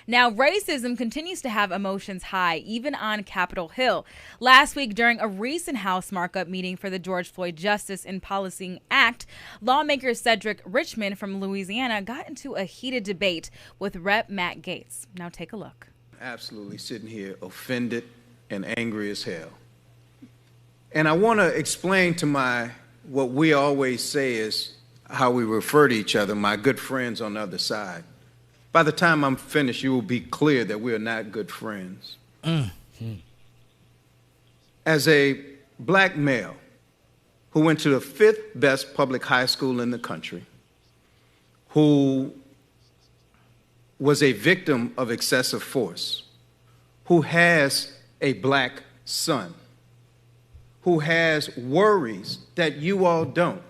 Now, racism continues to have emotions high, even on Capitol Hill. Last week, during a recent House markup meeting for the George Floyd Justice and Policing Act, lawmaker Cedric Richmond from Louisiana got into a heated debate with Rep. Matt Gaetz. Now take a look. Absolutely sitting here offended and angry as hell. And I want to explain to what we always say is how we refer to each other, my good friends on the other side. By the time I'm finished, you will be clear that we are not good friends. As a black male who went to the 5th best public high school in the country, who was a victim of excessive force, who has a black son, who has worries that you all don't.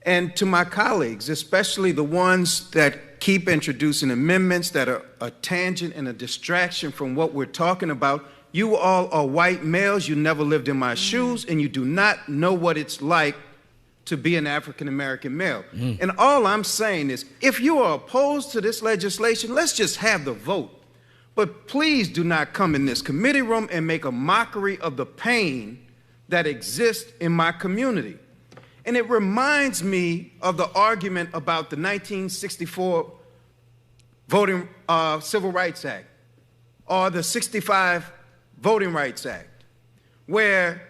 And to my colleagues, especially the ones that keep introducing amendments that are a tangent and a distraction from what we're talking about, you all are white males, you never lived in my shoes, and you do not know what it's like to be an African-American male. And all I'm saying is, if you are opposed to this legislation, let's just have the vote. But please do not come in this committee room and make a mockery of the pain that exists in my community. And it reminds me of the argument about the 1964 Civil Rights Act, or the 65 Voting Rights Act, where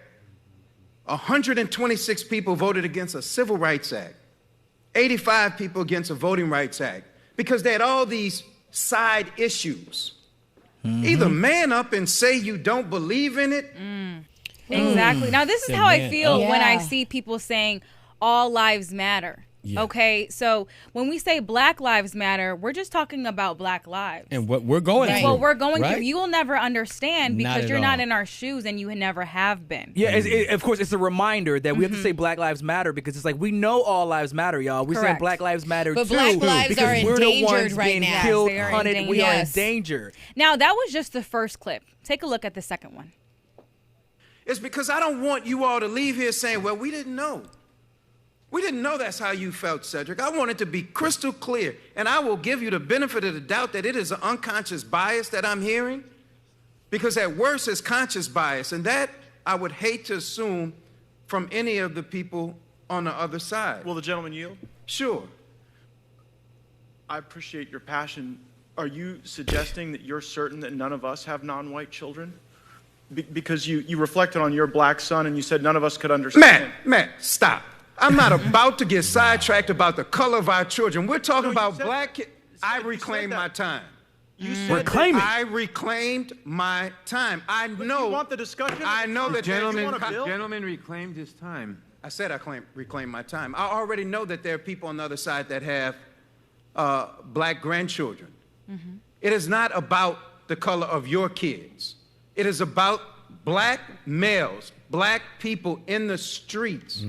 126 people voted against a Civil Rights Act, 85 people against a Voting Rights Act, because they had all these side issues. Either man up and say you don't believe in it. Exactly. Now, this is how I feel when I see people saying all lives matter. Okay, so when we say Black Lives Matter, we're just talking about Black lives. And what we're going through. What we're going through. You will never understand because you're not in our shoes and you never have been. Yeah, of course, it's a reminder that we have to say Black Lives Matter because it's like we know all lives matter, y'all. We're saying Black Lives Matter but too. Black lives are we're the endangered ones right being now. killed, They are hunted. endangered. We are in danger. Now, that was just the first clip. Take a look at the second one. It's because I don't want you all to leave here saying, well, we didn't know. We didn't know that's how you felt, Cedric. I want it to be crystal clear, and I will give you the benefit of the doubt that it is an unconscious bias that I'm hearing, because at worst it's conscious bias, and that I would hate to assume from any of the people on the other side. Will the gentleman yield? Sure. I appreciate your passion. Are you suggesting that you're certain that none of us have non-white children? Because you reflected on your black son and you said none of us could understand. Matt, stop. I'm not about to get sidetracked about the color of our children. We're talking about black kids. I reclaimed my time. You said I reclaimed my time. I know. You want the discussion? I know that gentleman reclaimed his time. I said I reclaimed my time. I already know that there are people on the other side that have black grandchildren. It is not about the color of your kids. It is about black males, black people in the streets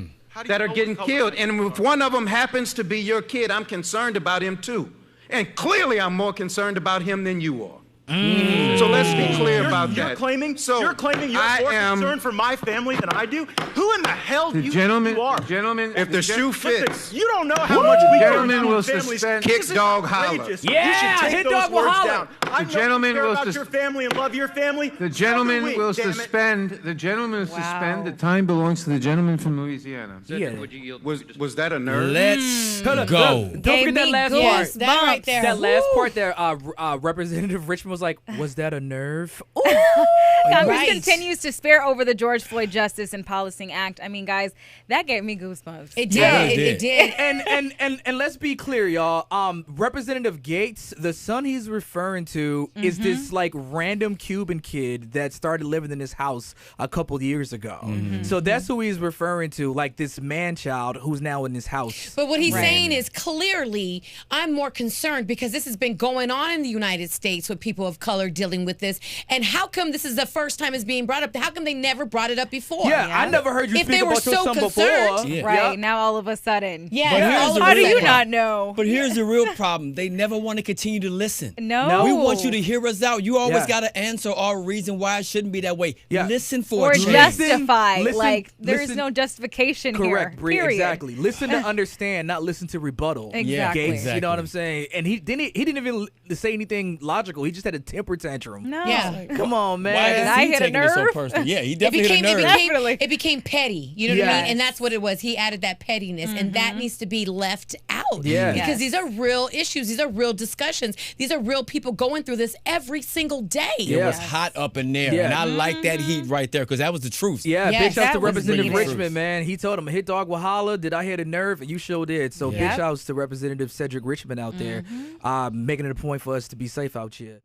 that are getting killed. And if one of them happens to be your kid, I'm concerned about him too. And clearly I'm more concerned about him than you are. So let's be clear about that. You're claiming you're more concerned for my family than I do? Who in the hell do you think you are? If the shoe fits. You don't know how much we gentleman will families. suspend. Kick dog holler. Yeah, hit dog will holler. The gentleman will about your family and love your family. The gentleman will suspend. The gentleman will suspend. The time belongs to the gentleman from Louisiana. Was that a nerve? Let's go. Don't forget that last part. That right there. That last part there, Representative Richmond was like, was that a nerve? Congress continues to spare over the George Floyd Justice and Policing Act. I mean, guys, that gave me goosebumps. It did. It did. And let's be clear, y'all. Representative Gaetz, the son he's referring to, is this like random Cuban kid that started living in this house a couple years ago. So that's who he's referring to, like this man child who's now in this house. But what he's saying is clearly, I'm more concerned because this has been going on in the United States with people of color dealing with this. And how come this is the first time it's being brought up. How come they never brought it up before? Yeah, I never heard you If speak they were about your so son concerned. before. Yeah. Right, now all of a sudden. Yeah. But here's all the of a How do real you sudden. not know? But here's the real problem. They never want to continue to listen. No. We want you to hear us out. You always Yeah. got to answer our reason why it shouldn't be that way. Yeah. Listen for Or a change. justify. Listen- like, there's listen- no justification Correct, here. Bree. Period. Exactly. Listen to understand, not listen to rebuttal. Exactly. Gaetz, you Exactly. know what I'm saying? And he didn't even say anything logical. He just had a temper tantrum. No. Yeah. Come on, man. Why is I he hit a taking it so nerve? personal? Yeah, he It definitely became, hit a nerve. Definitely. it became petty. You know what I Yes. mean? And that's what it was. He added that pettiness, and that needs to be left out. Yeah. Because Yes. these are real issues. These are real discussions. These are real people going through this every single day. It was hot up in there, Yeah. and I like that heat right there because that was the truth. Yeah, Yes, big shouts to that was Representative needed. Richmond, man. He told him, hit dog will holler. Did I hit a nerve? And you sure did. So big Yep. shouts to Representative Cedric Richmond out there, making it a point for us to be safe out here.